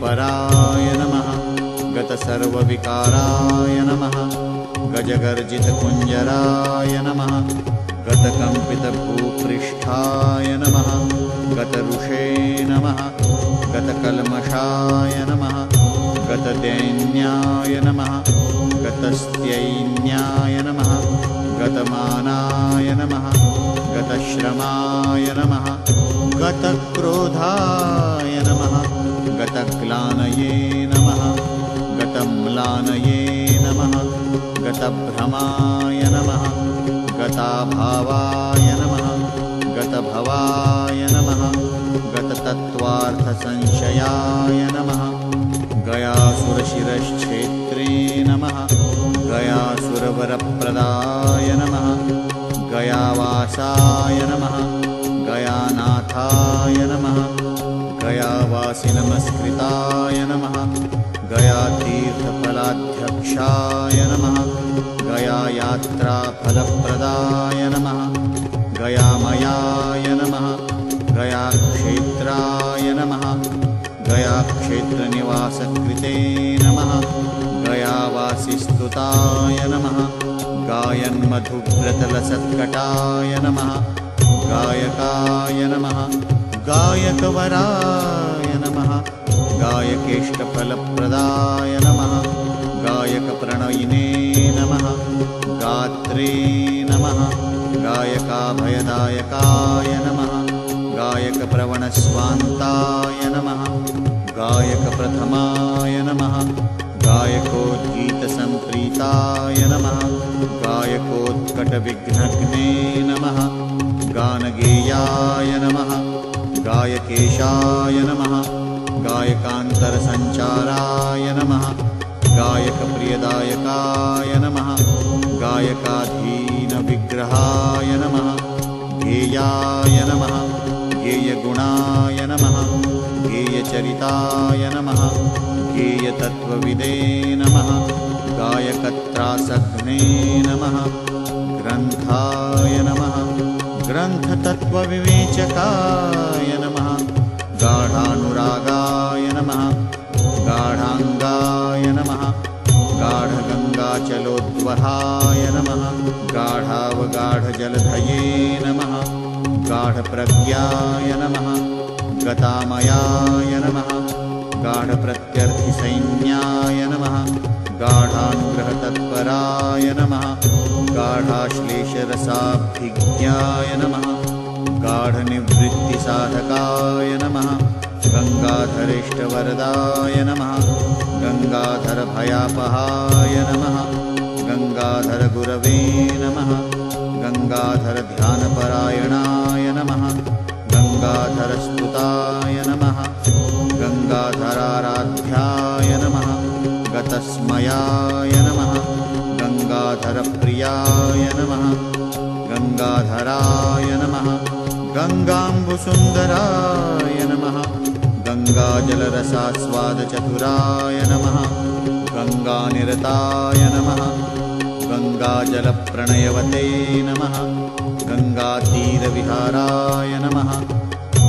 पराय नमः गतसर्वविकाराय नमः गजगर्जितकुञ्जराय नमः गतकम्पितभूपृष्ठाय नमः गतऋषे नमः गतकल्मषाय नमः गतदैन्याय नमः गतस्त्यैन्याय नमः गतमानाय नमः गतश्रमाय नमः गतक्रोधाय नमः गतग्लानये नमः गतम्लानये नमः गतभ्रमाय नमः गताभावाय नमः गतभवाय नमः गततत्त्वार्थसंशयाय नमः गयासुरशिरश्छेत्रे नमः गयासुरवरप्रदाय नमः गयावासाय नमः गयानाथाय नमः गयावासिनमस्कृताय नमः गयातीर्थफलाध्यक्षाय नमः गयायात्राफलप्रदाय नमः गयामयाय नमः गयाक्षेत्राय नमः गयाक्षेत्रनिवासकृते नमः गयावासिस्तुताय नमः गायन्मधुव्रतलसत्कटाय नमः गायकाय नमः गायकवराय नमः गायकेष्टफलप्रदाय नमः गायकप्रणयिने नमः गात्रे नमः गायकाभयदायकाय नमः गायकप्रवणस्वान्ताय नमः गायकप्रथमाय नमः गायकोद्गीतसम्प्रीताय नमः गायकोत्कटविघ्नघ्ने नमः गानगेयाय नमः गायकेशाय नमः गायकान्तरसञ्चाराय नमः गायकप्रियदायकाय नमः गायकाधीनविग्रहाय नमः गेयाय नमः गेयगुणाय नमः गेयचरिताय नमः गेयतत्त्वविदे नमः गायकत्रासघ्ने नमः ग्रन्थाय नमः ग्रन्थतत्त्वविवेचकाय नमः गाढानुरागाय नमः गाढाङ्गाय नमः गाढगङ्गाचलोद्वहाय नमः गाढावगाढजलधये नमः गाढप्रज्ञाय नमः गतामयाय नमः गाढप्रत्यर्थिसैन्याय नमः गाढानुग्रहतत्पराय नमः गाढाश्लेषरसाभिज्ञाय नमः गाढनिवृत्तिसाधकाय नमः गङ्गाधरेष्टवरदाय नमः गङ्गाधरभयापहाय नमः गङ्गाधरगुरवे नमः गङ्गाधरध्यानपरायणाय नमः गङ्गाधरस्तुताय नमः गङ्गाधराराध्याय नमः गतस्मयाय नमः गङ्गाधरप्रियाय नमः गङ्गाधराय नमः गङ्गाम्बुसुन्दराय नमः गङ्गाजलरसास्वादचतुराय नमः गङ्गानिरताय नमः गङ्गाजलप्रणयवते नमः गङ्गातीरविहाराय नमः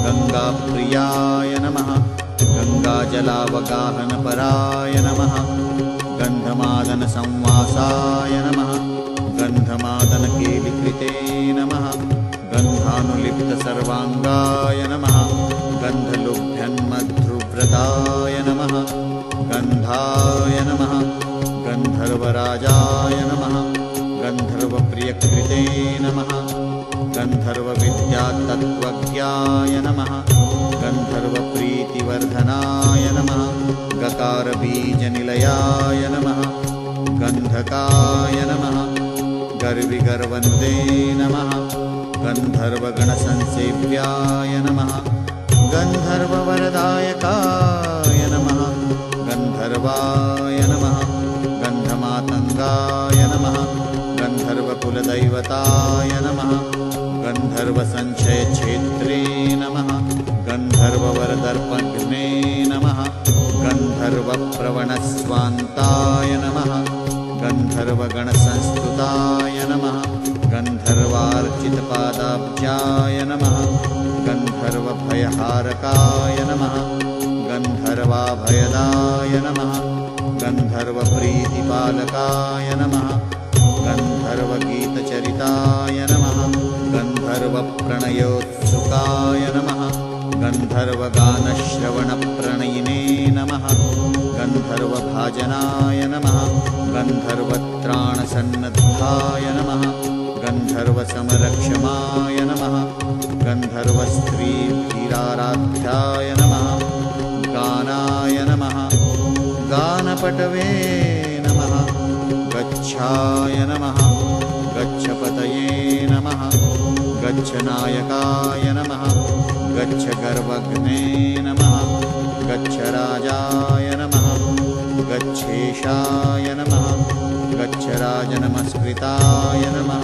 गङ्गाप्रियाय नमः गङ्गाजलावगाहनपराय नमः गन्धमादनसंवासाय नमः गन्धमादनकेलिकृते नमः गन्धानुलिप्तसर्वाङ्गाय नमः गन्धलुभ्यन्मध्रुव्रताय नमः गन्धाय नमः गन्धर्वराजाय नमः गन्धर्वप्रियकृते नमः गन्धर्वविद्यातत्त्वज्ञाय नमः गन्धर्वप्रीतिवर्धनाय नमः गकारबीजनिलयाय नमः गन्धकाय नमः गर्विगर्वनुदे नमः गन्धर्वगणसंसेव्याय नमः गन्धर्ववरदायकाय नमः गन्धर्वाय नमः गन्धमातङ्गाय नमः गन्धर्वकुलदैवताय नमः गन्धर्वसञ्चयक्षेत्रे नमः गन्धर्ववरदर्पघ्ने नमः गन्धर्वप्रवणस्वान्ताय नमः गन्धर्वगणसंस्तुताय नमः गन्धर्वार्चितपादाब्जाय नमः गन्धर्वभयहारकाय नमः गन्धर्वाभयदाय नमः गन्धर्वप्रीतिपालकाय नमः गन्धर्वगीतचरिताय नमः गन्धर्वप्रणयोत्सुकाय नमः गन्धर्वगानश्रवणप्रणयिने नमः गन्धर्वभाजनाय नमः गन्धर्वत्राणसन्नद्धाय नमः गन्धर्वसमरक्षमाय नमः गन्धर्वस्त्रीधीराराध्याय नमः गानाय नमः गानपटवे नमः गच्छाय नमः गच्छपतये नमः गच्छनायकाय नमः गच्छगर्वघ्ने नमः गच्छराजाय नमः गच्छेशाय नमः गच्छराजनमस्कृताय नमः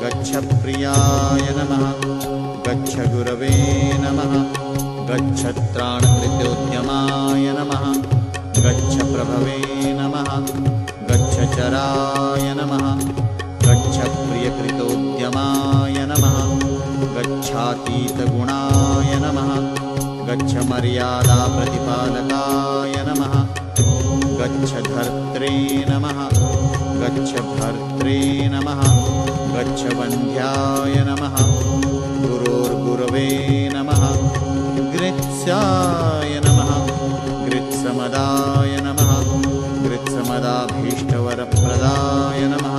गच्छप्रियाय नमः गच्छगुरवे नमः गच्छत्राणकृत्योद्यमाय नमः गच्छप्रभवे नमः गच्छचराय नमः गच्छप्रियकृतोद्यमाय नमः गच्छातीतगुणाय नमः गच्छमर्यादाप्रतिपालकाय नमः गच्छधर्त्रे नमः गच्छभर्त्रे नमः गच्छवन्ध्याय नमः गुरोर्गुरवे नमः गृत्स्याय नमः गृत्समदाय नमः गृत्समदाभीष्टवरप्रदाय नमः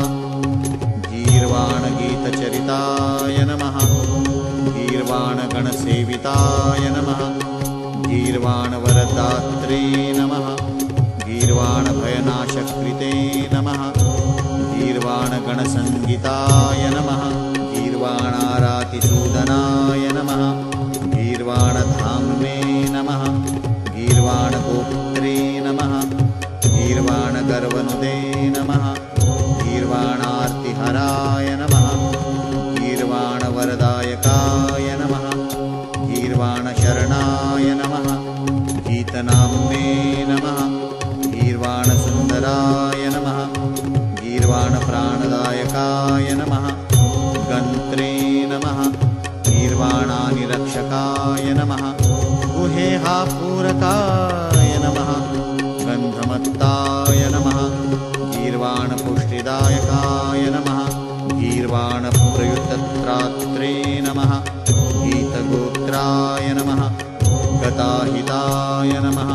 गीर्वाणगीतचरिताय नमः गीर्वाणगणसेविताय नमः गीर्वाणवरदात्रे नमः गीर्वाणभयनाशकृते नमः गीर्वाणगणसङ्गीताय नमः गीर्वाणारातिसूदनाय नमः गीर्वाणधाम्ने नमः गीर्वाणगोप्त्रे नमः गीर्वाणगर्वनुदे नमः गीर्वाणार्तिहराय नमः गीर्वाणवरदायकाय नमः गीर्वाणशरणाय नमः गीतनाम्ने नमः गीर्वाणसुन्दराय नमः गीर्वाणप्राणदायकाय नमः गन्त्रे नमः गीर्वाणानिरक्षकाय नमः गुहेहापूरकाय नमः गन्धमत्ताय नमः गीर्वाणपुष्टिदायकाय नमः गीर्वाणप्रयुक्तत्रात्रे नमः गीतगोत्राय नमः गताहिताय नमः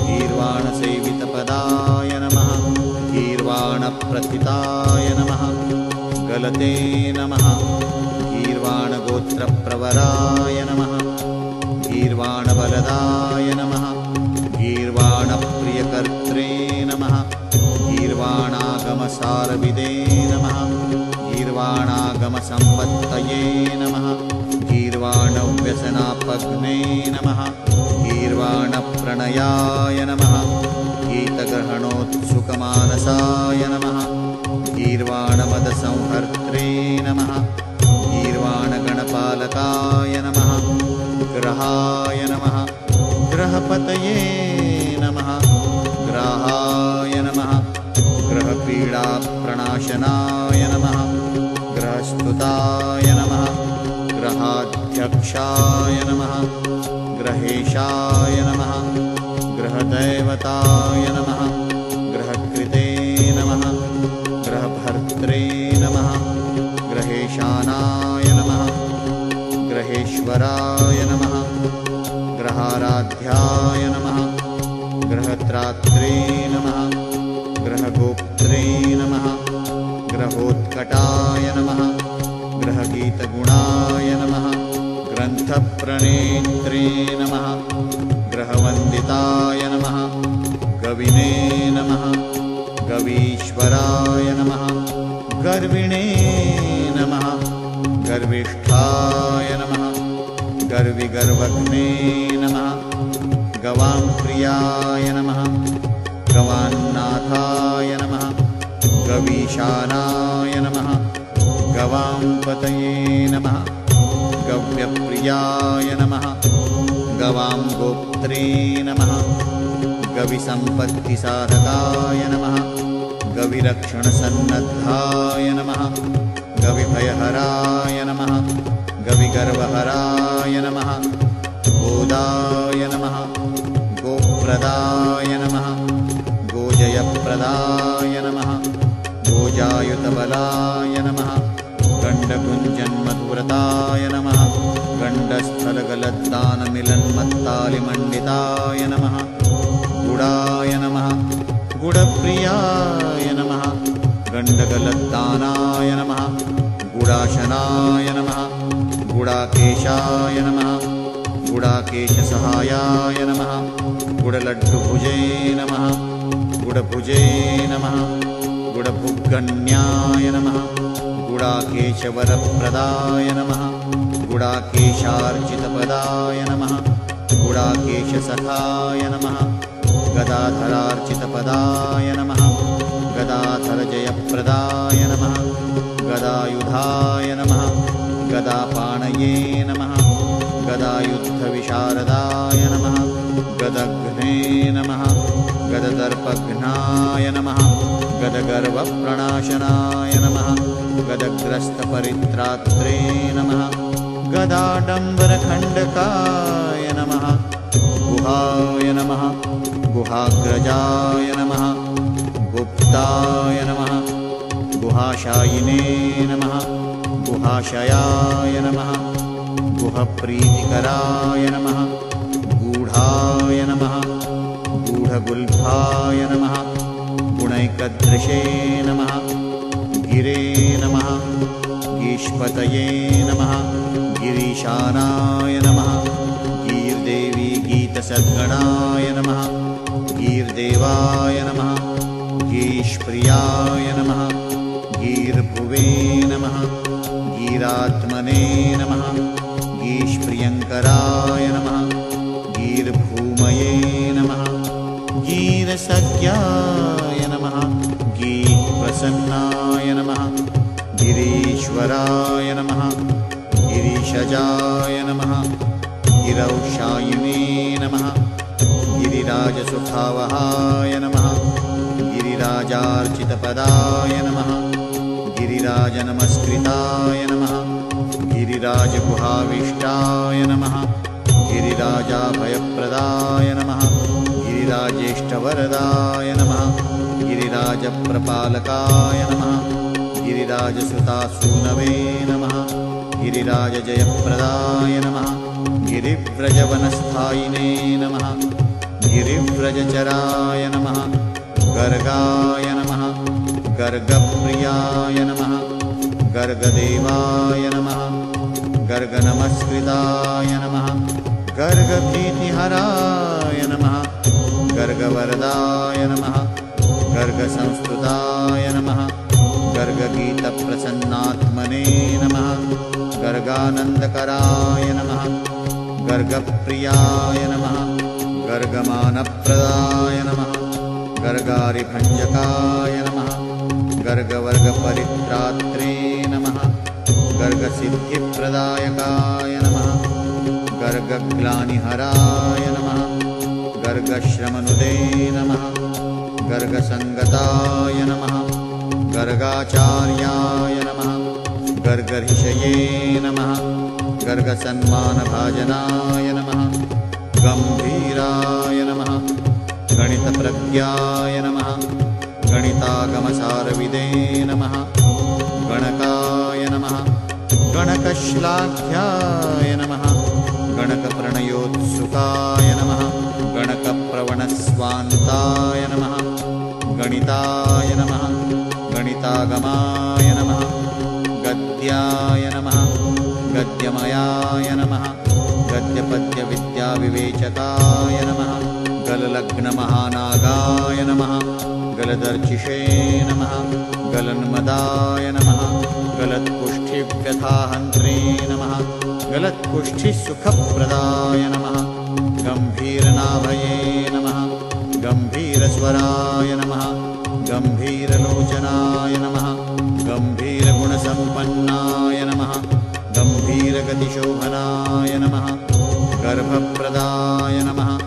गीर्वाणसेवितपदाय नमः गीर्वाणप्रथिताय नमः गलते नमः गीर्वाणगोत्रप्रवराय नमः गीर्वाणबलदाय नमः गीर्वाणप्रियकर्त्रे नमः गीर्वाणागमसारविदे नमः गीर्वाणागमसम्पत्तये नमः गीर्वाणव्यसनापग्ने नमः गीर्वाणप्रणयाय नमः गीतग्रहणोत्सुकमानसाय नमः गीर्वाणमदसंहर्त्रे नमः गीर्वाणगणपालकाय नमः ग्रहाय नमः ग्रहपतये नमः ग्राहाय नमः ग्रहपीडाप्रणाशनाय नमः ग्रहस्तुताय नमः ग्रहाध्यक्षाय नमः ग्रहेशाय नमः ग्रहदैवताय नमः ग्रहकृते नमः ग्रहभर्त्रे नमः ग्रहेशानाय नमः ग्रहेश्वराय नमः ग्रहाराध्याय नमः ग्रहत्रात्रे नमः ग्रहगोप्त्रे नमः ग्रहोत्कटाय नमः ग्रहगीतगुणाय नमः ग्रन्थप्रणेत्रे नमः ग्रहवन्दिताय नमः गविने नमः गवीश्वराय नमः गर्विणे नमः गर्विष्ठाय नमः गर्विष्ठाय गविगर्वघ्ने नमः। गवां प्रियाय नमः। गवान्नाथाय नमः। गवीशानाय नमः। गवां पतये नमः। गव्यप्रियाय नमः। गवां गोप्त्रे नमः। गविसम्पत्तिसाधकाय नमः। गविरक्षणसन्नद्धाय नमः। गविभयहराय नमः। गविगर्वहराय नमः। गोदाय नमः। गोप्रदाय नमः। गोजयप्रदाय नमः। गोजायुतबलाय नमः। गण्डकुञ्जन्मधुव्रताय नमः। गण्डस्थलगलद्दानमिलन्मत्तालिमण्डिताय नमः। गुडाय नमः। गुडप्रियाय नमः। गण्डगलद्दानाय नमः। गुडाशनाय नमः। गुडाकेशाय नमः। गुडाकेशसहायाय नमः। गुडलड्डुभुजे नमः। गुडभुजे नमः। गुडभुग्गण्याय नमः। गुडाकेशवरप्रदाय नमः। गुडाकेशार्चितपदाय नमः। गुडाकेशसखाय नमः। गदाधरार्चितपदाय नमः। गदाधरजयप्रदाय नमः। गदायुधाय नमः। गदापाणये नमः। गदायुद्धविशारदाय नमः। गदघ्ने नमः। गददर्पघ्नाय नमः। गदगर्वप्रणाशनाय नमः। गदग्रस्तपरित्रात्रे नमः। गदाडम्बरखण्डकाय नमः। गुहाय नमः। गुहाग्रजाय नमः। गुप्ताय नमः। गुहाशायिने नमः। गुहाशयाय नमः। गुहप्रीतिकराय नमः। गूढाय नमः। गूढगुल्फाय नमः। गुणैकदृशे नमः। गिरे नमः। गीष्पतये नमः। गिरीशानाय नमः। गीर्देवी गीतसद्गणाय नमः। गीर्देवाय नमः। गीष्प्रियाय नमः। गीर्भुवे नमः। गीरात्मने नमः। गीष्प्रियङ्कराय नमः। गीर्भूमये नमः। गीरसज्ञाय नमः। गीप्रसन्नाय नमः। गिरीश्वराय नमः। गिरीशजाय नमः। गिरौशायिने नमः। गिरिराजसुखावहाय नमः। गिरिराजार्चितपदाय नमः। गिरिराजनमस्कृताय नमः। गिरिराजगुहाविष्टाय नमः। गिरिराजाभयप्रदाय नमः। गिरिराजेष्टवरदाय नमः। गिरिराजप्रपालकाय नमः। गिरिराजसुतासूनवे नमः। गिरिराजजयप्रदाय नमः। गिरिव्रजवनस्थायिने नमः। गिरिव्रजचराय नमः। गर्गाय नमः। गर्गप्रियाय नमः। गर्गदेवाय नमः। गर्गनमस्कृताय नमः। गर्गभीतिहराय नमः। गर्गवरदाय नमः। गर्गसंस्तुताय नमः। गर्गगीतप्रसन्नात्मने नमः। गर्गानन्दकराय नमः। गर्गप्रियाय नमः। गर्गमानप्रदाय नमः। गर्गारिभञ्जकाय नमः। गर्गवर्गपरित्रात्रे नमः। गर्गसिद्धिप्रदायकाय नमः। गर्गग्लानिहराय नमः। गर्गश्रमनुदे नमः। गर्गसङ्गताय नमः। गर्गाचार्याय नमः। गर्गऋषये नमः। गर्गसन्मानभाजनाय नमः। गम्भीराय नमः। गणितप्रज्ञाय नमः। गणितागमसारविदे नमः। गणकाय नमः। गणकश्लाघ्याय नमः। गणकप्रणयोत्सुकाय नमः। गणकप्रवणस्वान्ताय नमः। गणिताय नमः। गणितागमाय नमः। गद्याय नमः। गद्यमयाय नमः। गद्यपद्यविद्याविवेचकाय नमः। गललग्नमहानागाय नमः। गलदर्चिषे नमः। गलन्मदाय नमः। गलत्पुष्टिव्यथाहन्त्रे नमः। गलत्कुष्ठिसुखप्रदाय नमः। गम्भीरनाभये नमः। गम्भीरस्वराय नमः। गम्भीरलोचनाय नमः। गम्भीरगुणसम्पन्नाय नमः। गम्भीरगतिशोभनाय नमः। गर्भप्रदाय नमः।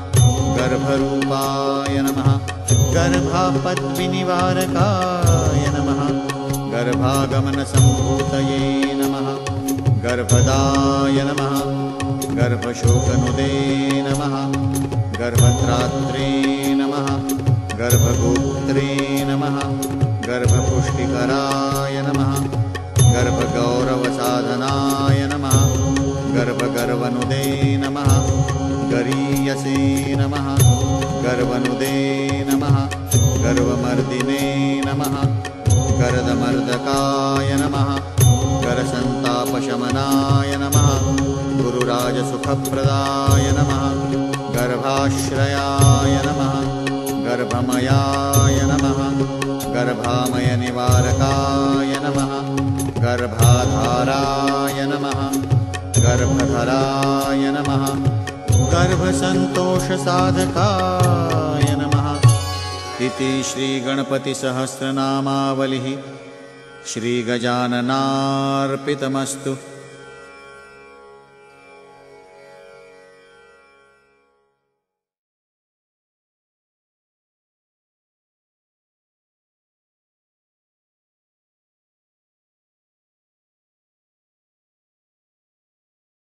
गर्भरूपाय नमः। गर्भापद्विनिवारकाय नमः। गर्भागमनसम्भूतये नमः। गर्भदाय नमः। गर्भशोकनुदे नमः। गर्भत्रात्रे नमः। गर्भगोत्रे नमः। गर्भपुष्टिकराय नमः। गर्भगौरवसाधनाय नमः। गर्भगर्वनुदे नमः। गरीयसे नमः। गर्वनुदे नमः। गर्वमर्दिने नमः। गरदमर्दकाय नमः। गरसन्तापशमनाय नमः। गुरुराजसुखप्रदाय नमः। गर्भाश्रयाय नमः। गर्भमयाय नमः। गर्भामयनिवारकाय नमः। गर्भाधाराय नमः। गर्भधराय नमः। गर्भसन्तोषसाधकाय नमः। इति श्रीगणपतिसहस्रनामावलिः श्रीगजाननार्पितमस्तु।